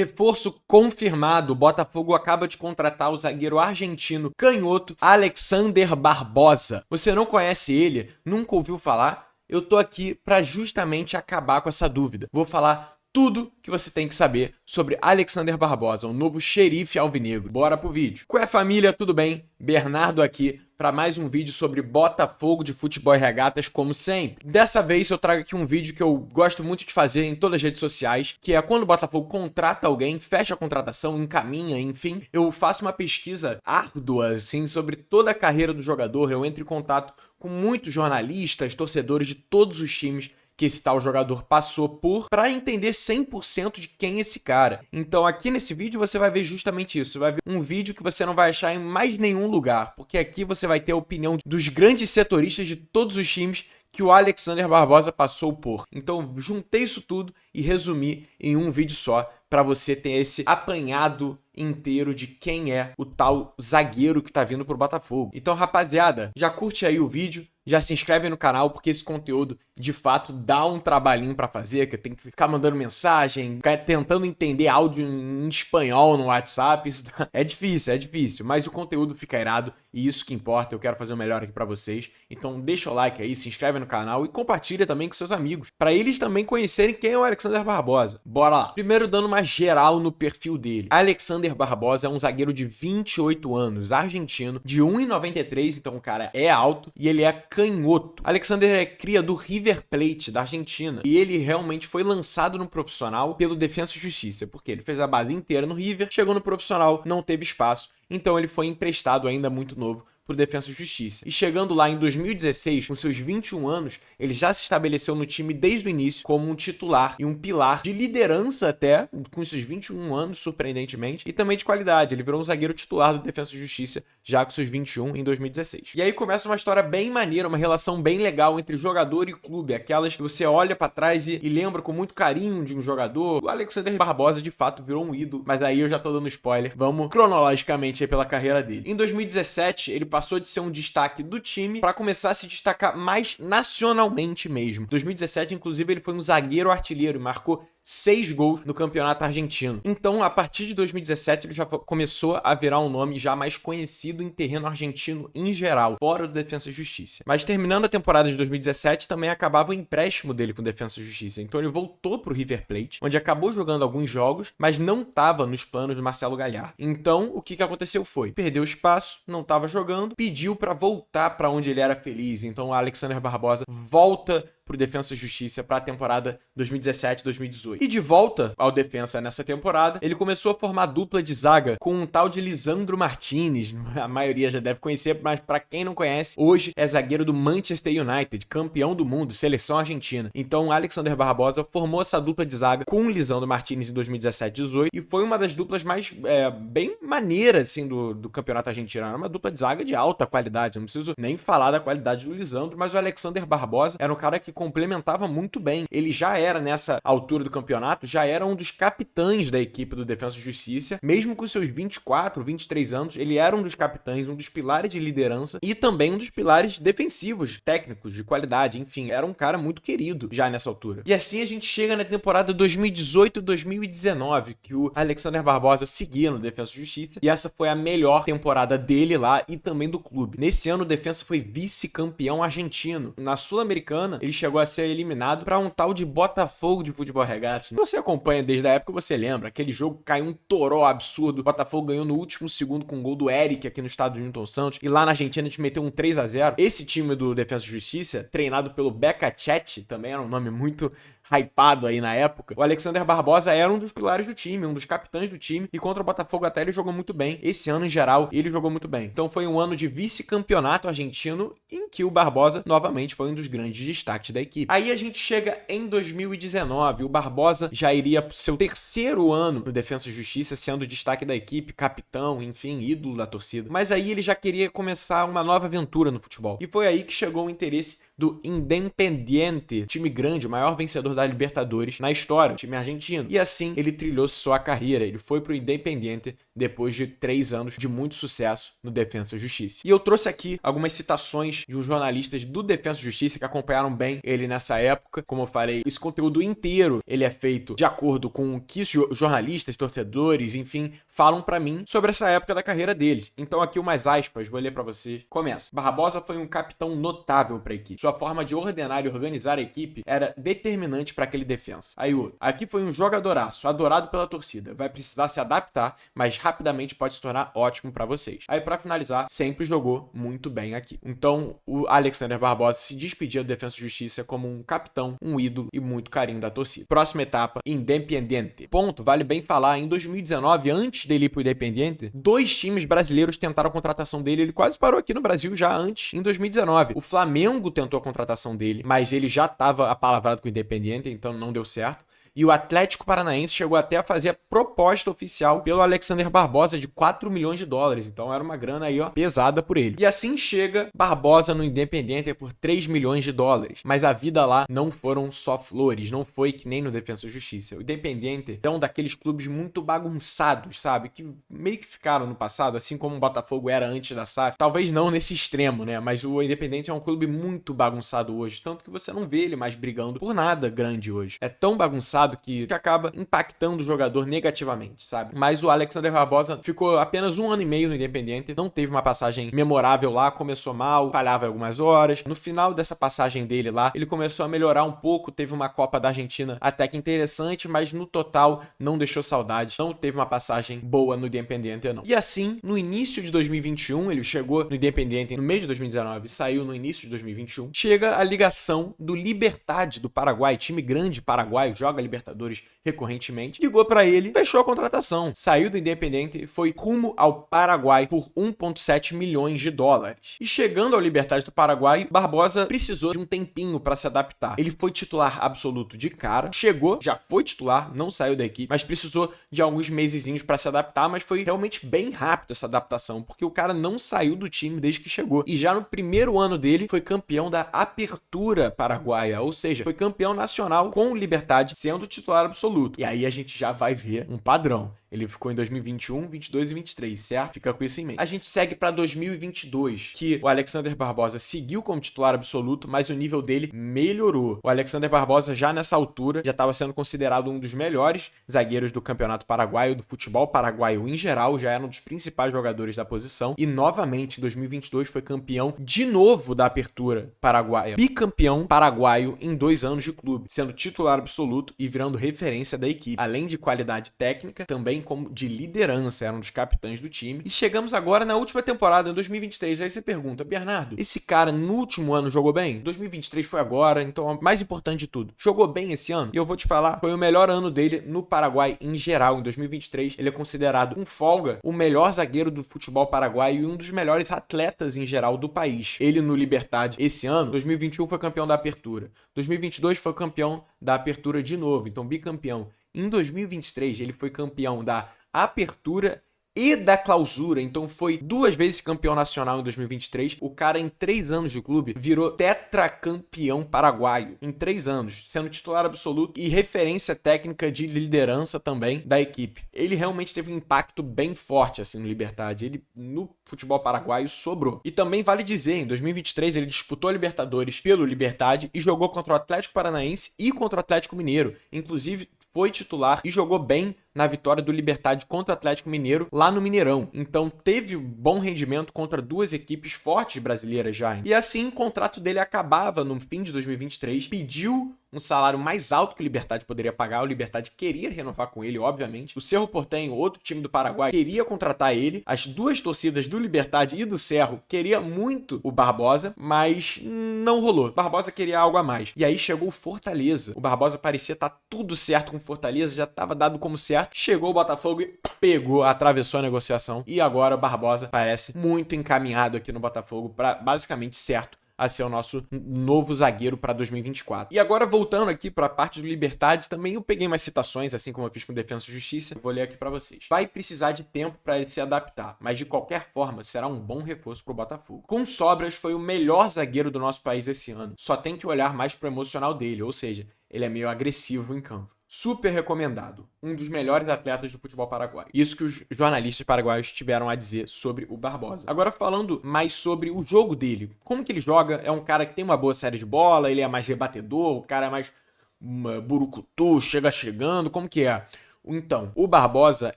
Reforço confirmado, o Botafogo acaba de contratar o zagueiro argentino canhoto Alexander Barbosa. Você não conhece ele? Nunca ouviu falar? Eu tô aqui para justamente acabar com essa dúvida. Vou falar tudo que você tem que saber sobre Alexander Barbosa, o novo xerife alvinegro. Bora pro vídeo. Qual é, família? Tudo bem? Bernardo aqui para mais um vídeo sobre Botafogo de futebol e regatas, como sempre. Dessa vez eu trago aqui um vídeo que eu gosto muito de fazer em todas as redes sociais, que é quando o Botafogo contrata alguém, fecha a contratação, encaminha, enfim, eu faço uma pesquisa árdua, assim, sobre toda a carreira do jogador. Eu entro em contato com muitos jornalistas, torcedores de todos os times que esse tal jogador passou por, para entender 100% de quem é esse cara. Então aqui nesse vídeo você vai ver justamente isso. Você vai ver um vídeo que você não vai achar em mais nenhum lugar, porque aqui você vai ter a opinião dos grandes setoristas de todos os times que o Alexander Barbosa passou por. Então juntei isso tudo e resumi em um vídeo só, para você ter esse apanhado inteiro de quem é o tal zagueiro que tá vindo pro Botafogo. Então, rapaziada, já curte aí o vídeo, já se inscreve no canal, porque esse conteúdo, de fato, dá um trabalhinho pra fazer, que eu tenho que ficar mandando mensagem, ficar tentando entender áudio em espanhol no WhatsApp. Isso é difícil, mas o conteúdo fica irado e isso que importa. Eu quero fazer o melhor aqui pra vocês. Então, deixa o like aí, se inscreve no canal e compartilha também com seus amigos, pra eles também conhecerem quem é o Alexander Barbosa. Bora lá. Primeiro, dando uma geral no perfil dele. Alexander Barbosa é um zagueiro de 28 anos, argentino, de 1,93, então o cara é alto e ele é canhoto. Alexander é cria do River Plate, da Argentina, e ele realmente foi lançado no profissional pelo Defensa e Justiça, porque ele fez a base inteira no River, chegou no profissional, não teve espaço, então ele foi emprestado ainda muito novo por Defensa e Justiça. E chegando lá em 2016, com seus 21 anos, ele já se estabeleceu no time desde o início como um titular e um pilar de liderança até, com seus 21 anos, surpreendentemente, e também de qualidade. Ele virou um zagueiro titular do Defensa e Justiça já com seus 21 em 2016. E aí começa uma história bem maneira, uma relação bem legal entre jogador e clube, aquelas que você olha pra trás e lembra com muito carinho de um jogador. O Alexander Barbosa, de fato, virou um ídolo, mas aí eu já tô dando spoiler. Vamos cronologicamente aí pela carreira dele. Em 2017, ele passou de ser um destaque do time para começar a se destacar mais nacionalmente mesmo. Em 2017, inclusive, ele foi um zagueiro artilheiro e marcou 6 gols no campeonato argentino. Então, a partir de 2017, ele já começou a virar um nome já mais conhecido em terreno argentino em geral, fora do Defensa e Justiça. Mas terminando a temporada de 2017, também acabava o empréstimo dele com o Defensa e Justiça. Então, ele voltou pro River Plate, onde acabou jogando alguns jogos, mas não estava nos planos do Marcelo Gallardo. Então, o que aconteceu foi, perdeu espaço, não estava jogando, pediu para voltar para onde ele era feliz. Então, o Alexander Barbosa volta pro Defensa e Justiça para a temporada 2017-2018. E de volta ao Defensa nessa temporada, ele começou a formar dupla de zaga com um tal de Lisandro Martinez. A maioria já deve conhecer, mas para quem não conhece, hoje é zagueiro do Manchester United, campeão do mundo, seleção argentina. Então, o Alexander Barbosa formou essa dupla de zaga com o Lisandro Martinez em 2017-18 e foi uma das duplas mais bem maneiras assim, do campeonato argentino. Era uma dupla de zaga de alta qualidade, não preciso nem falar da qualidade do Lisandro, mas o Alexander Barbosa era um cara que complementava muito bem. Ele já era, nessa altura do campeonato, já era um dos capitães da equipe do Defensa e Justiça, mesmo com seus 24, 23 anos, ele era um dos capitães, um dos pilares de liderança e também um dos pilares defensivos, técnicos, de qualidade, enfim, era um cara muito querido já nessa altura. E assim a gente chega na temporada 2018-2019, que o Alexander Barbosa seguia no Defensa e Justiça, e essa foi a melhor temporada dele lá e também do clube. Nesse ano o Defensa foi vice-campeão argentino. Na Sul-Americana, ele chegou a ser eliminado para um tal de Botafogo de futebol regatas. Se você acompanha desde a época, você lembra. Aquele jogo caiu um toró absurdo. O Botafogo ganhou no último segundo com o gol do Eric aqui no estado do Newton Santos. E lá na Argentina a gente meteu um 3-0. Esse time do Defensa e Justiça, treinado pelo Becachete, também era um nome muito hypado aí na época, o Alexander Barbosa era um dos pilares do time, um dos capitães do time, e contra o Botafogo até ele jogou muito bem. Esse ano, em geral, ele jogou muito bem. Então foi um ano de vice-campeonato argentino em que o Barbosa, novamente, foi um dos grandes destaques da equipe. Aí a gente chega em 2019, o Barbosa já iria pro seu terceiro ano no Defensa e Justiça, sendo destaque da equipe, capitão, enfim, ídolo da torcida. Mas aí ele já queria começar uma nova aventura no futebol. E foi aí que chegou o interesse do Independiente, time grande, o maior vencedor da Libertadores na história, time argentino. E assim ele trilhou sua carreira. Ele foi pro Independiente depois de 3 anos de muito sucesso no Defensa e Justiça. E eu trouxe aqui algumas citações de uns jornalistas do Defensa e Justiça que acompanharam bem ele nessa época. Como eu falei, esse conteúdo inteiro ele é feito de acordo com o que os jornalistas, torcedores, enfim, falam pra mim sobre essa época da carreira deles. Então aqui umas aspas, vou ler pra você. Começa. Barbosa foi um capitão notável pra equipe. Sua forma de ordenar e organizar a equipe era determinante para aquele defensa. Aí outro. Aqui foi um jogadoraço, adorado pela torcida. Vai precisar se adaptar, mas rapidamente pode se tornar ótimo para vocês. Aí para finalizar, sempre jogou muito bem aqui. Então o Alexander Barbosa se despedia do Defensa e Justiça como um capitão, um ídolo e muito carinho da torcida. Próxima etapa, Independiente. Ponto, vale bem falar, em 2019, antes dele ir pro Independiente, 2 times brasileiros tentaram a contratação dele. Ele quase parou aqui no Brasil já antes, em 2019. O Flamengo tentou a contratação dele, mas ele já estava apalavrado com o Independiente, então não deu certo. E o Atlético Paranaense chegou até a fazer a proposta oficial pelo Alexander Barbosa de 4 milhões de dólares. Então era uma grana aí, ó, pesada por ele. E assim chega Barbosa no Independiente por 3 milhões de dólares. Mas a vida lá não foram só flores, não foi que nem no Defensa e Justiça. O Independiente é um daqueles clubes muito bagunçados, sabe? Que meio que ficaram no passado, assim como o Botafogo era antes da SAF. Talvez não nesse extremo, né? Mas o Independiente é um clube muito bagunçado hoje. Tanto que você não vê ele mais brigando por nada grande hoje. É tão bagunçado que acaba impactando o jogador negativamente, sabe? Mas o Alexander Barbosa ficou apenas 1 ano e meio no Independiente, não teve uma passagem memorável lá, começou mal, falhava algumas horas. No final dessa passagem dele lá, ele começou a melhorar um pouco, teve uma Copa da Argentina até que interessante, mas no total não deixou saudade, não teve uma passagem boa no Independiente, não. E assim, no início de 2021, ele chegou no Independiente no meio de 2019, saiu no início de 2021, chega a ligação do Libertad do Paraguai, time grande paraguaio, joga Libertadores recorrentemente, ligou pra ele, fechou a contratação, saiu do Independiente e foi rumo ao Paraguai por 1,7 milhões de dólares. E chegando ao Libertad do Paraguai, Barbosa precisou de um tempinho para se adaptar. Ele foi titular absoluto de cara, chegou, já foi titular, não saiu da equipe, mas precisou de alguns mesezinhos para se adaptar, mas foi realmente bem rápido essa adaptação, porque o cara não saiu do time desde que chegou. E já no primeiro ano dele, foi campeão da Apertura Paraguaia, ou seja, foi campeão nacional com o Libertad, sendo titular absoluto. E aí a gente já vai ver um padrão. Ele ficou em 2021, 22 e 23, certo? Fica com isso em mente. A gente segue para 2022, que o Alexander Barbosa seguiu como titular absoluto, mas o nível dele melhorou. O Alexander Barbosa já nessa altura já estava sendo considerado um dos melhores zagueiros do Campeonato Paraguaio, do futebol paraguaio em geral, já era um dos principais jogadores da posição e novamente em 2022 foi campeão de novo da Apertura Paraguaia. Bicampeão paraguaio em 2 anos de clube, sendo titular absoluto e virando referência da equipe. Além de qualidade técnica, também como de liderança, era um dos capitães do time. E chegamos agora na última temporada, em 2023. Aí você pergunta, Bernardo, esse cara no último ano jogou bem? 2023 foi agora, então o mais importante de tudo, jogou bem esse ano? E eu vou te falar, foi o melhor ano dele no Paraguai em geral. Em 2023, ele é considerado, com folga, o melhor zagueiro do futebol paraguaio e um dos melhores atletas em geral do país. Ele no Libertad esse ano, 2021 foi campeão da Apertura. 2022 foi campeão da Apertura de novo, então bicampeão. Em 2023, ele foi campeão da Apertura e da Clausura, então foi 2 vezes campeão nacional em 2023. O cara, em 3 anos de clube, virou tetracampeão paraguaio. Em 3 anos, sendo titular absoluto e referência técnica de liderança também da equipe. Ele realmente teve um impacto bem forte assim no Libertad. Ele, no futebol paraguaio, sobrou. E também vale dizer, em 2023, ele disputou a Libertadores pelo Libertad e jogou contra o Atlético Paranaense e contra o Atlético Mineiro. Inclusive, foi titular e jogou bem na vitória do Libertad contra o Atlético Mineiro lá no Mineirão. Então teve bom rendimento contra 2 equipes fortes brasileiras já. E assim o contrato dele acabava no fim de 2023. Pediu um salário mais alto que o Libertad poderia pagar. O Libertad queria renovar com ele, obviamente. O Cerro Porteño, outro time do Paraguai, queria contratar ele. As 2 torcidas do Libertad e do Cerro queria muito o Barbosa, mas não rolou. O Barbosa queria algo a mais. E aí chegou o Fortaleza. O Barbosa parecia estar tudo certo com o Fortaleza, já estava dado como certo. Chegou o Botafogo e pegou, atravessou a negociação. E agora o Barbosa parece muito encaminhado aqui no Botafogo para basicamente certo a ser o nosso novo zagueiro para 2024. E agora, voltando aqui para a parte do Libertad, também eu peguei mais citações, assim como eu fiz com Defensa e Justiça. Vou ler aqui para vocês. Vai precisar de tempo para ele se adaptar, mas de qualquer forma será um bom reforço para o Botafogo. Com sobras, foi o melhor zagueiro do nosso país esse ano. Só tem que olhar mais pro emocional dele, ou seja, ele é meio agressivo em campo. Super recomendado. Um dos melhores atletas do futebol paraguaio. Isso que os jornalistas paraguaios tiveram a dizer sobre o Barbosa. Agora falando mais sobre o jogo dele. Como que ele joga? É um cara que tem uma boa série de bola, ele é mais rebatedor, o cara é mais burucutu, chegando, como que é? Então, o Barbosa,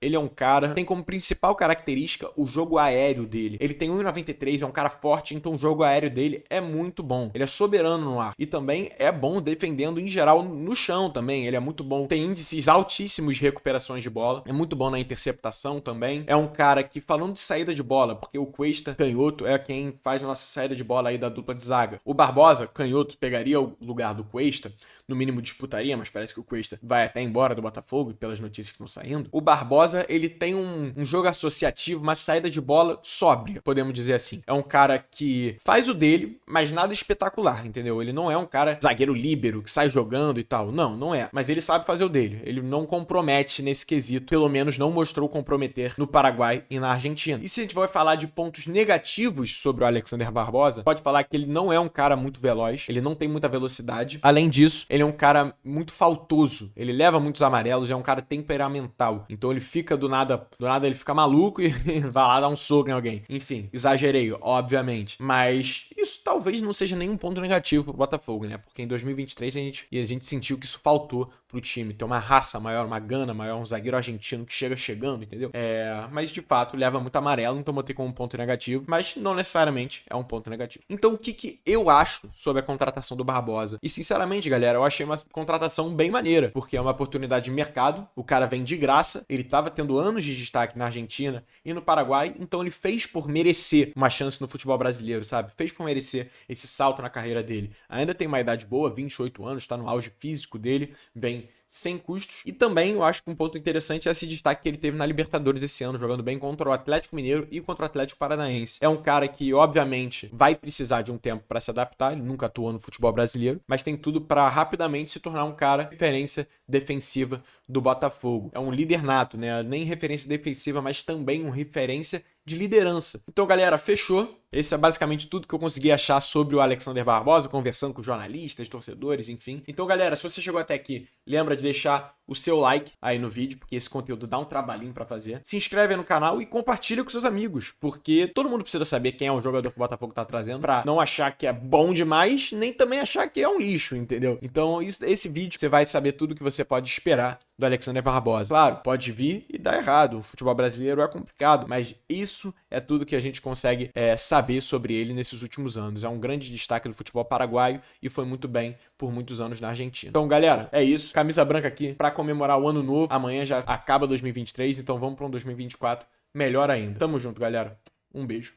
ele é um cara que tem como principal característica o jogo aéreo dele. Ele tem 1,93, é um cara forte, então o jogo aéreo dele é muito bom. Ele é soberano no ar e também é bom defendendo em geral no chão também. Ele é muito bom, tem índices altíssimos de recuperações de bola, é muito bom na interceptação também. É um cara que, falando de saída de bola, porque o Cuesta, canhoto, é quem faz a nossa saída de bola aí da dupla de zaga. O Barbosa, canhoto, pegaria o lugar do Cuesta, no mínimo disputaria, mas parece que o Cuesta vai até embora do Botafogo, pelas notícias que estão saindo. O Barbosa, ele tem um jogo associativo, uma saída de bola sóbria, podemos dizer assim. É um cara que faz o dele, mas nada espetacular, entendeu? Ele não é um cara zagueiro líbero, que sai jogando e tal. Não, não é. Mas ele sabe fazer o dele. Ele não compromete nesse quesito, pelo menos não mostrou comprometer no Paraguai e na Argentina. E se a gente vai falar de pontos negativos sobre o Alexander Barbosa, pode falar que ele não é um cara muito veloz, ele não tem muita velocidade. Além disso, ele é um cara muito faltoso, ele leva muitos amarelos, é um cara temperamental. Então ele fica do nada ele fica maluco e vai lá dar um soco em alguém. Enfim, exagerei, obviamente. Mas isso talvez não seja nenhum ponto negativo pro Botafogo, né? Porque em 2023 a gente sentiu que isso faltou pro time. Ter uma raça maior, uma gana maior, um zagueiro argentino que chega chegando, entendeu? Mas de fato leva muito amarelo, então botei como um ponto negativo, mas não necessariamente é um ponto negativo. Então o que eu acho sobre a contratação do Barbosa? E sinceramente, galera, eu achei uma contratação bem maneira, porque é uma oportunidade de mercado, o cara vem de graça, ele tava tendo anos de destaque na Argentina e no Paraguai, então ele fez por merecer uma chance no futebol brasileiro, sabe? Fez por merecer esse salto na carreira dele. Ainda tem uma idade boa, 28 anos, tá no auge físico dele, vem sem custos. E também eu acho que um ponto interessante é esse destaque que ele teve na Libertadores esse ano, jogando bem contra o Atlético Mineiro e contra o Atlético Paranaense. É um cara que, obviamente, vai precisar de um tempo para se adaptar, ele nunca atuou no futebol brasileiro, mas tem tudo para rapidamente se tornar um cara referência defensiva do Botafogo. É um líder nato, né? Nem referência defensiva, mas também um referência de liderança. Então, galera, fechou. Esse é basicamente tudo que eu consegui achar sobre o Alexander Barbosa, conversando com jornalistas, torcedores, enfim. Então, galera, se você chegou até aqui, lembra de deixar o seu like aí no vídeo, porque esse conteúdo dá um trabalhinho pra fazer. Se inscreve aí no canal e compartilha com seus amigos, porque todo mundo precisa saber quem é o jogador que o Botafogo tá trazendo, pra não achar que é bom demais, nem também achar que é um lixo, entendeu? Então, esse vídeo você vai saber tudo que você pode esperar do Alexander Barbosa. Claro, pode vir e dar errado. O futebol brasileiro é complicado, mas isso é tudo que a gente consegue saber sobre ele nesses últimos anos. É um grande destaque do futebol paraguaio e foi muito bem por muitos anos na Argentina. Então, galera, é isso. Camisa branca aqui pra comemorar o ano novo. Amanhã já acaba 2023, então vamos para um 2024 melhor ainda. Tamo junto, galera. Um beijo.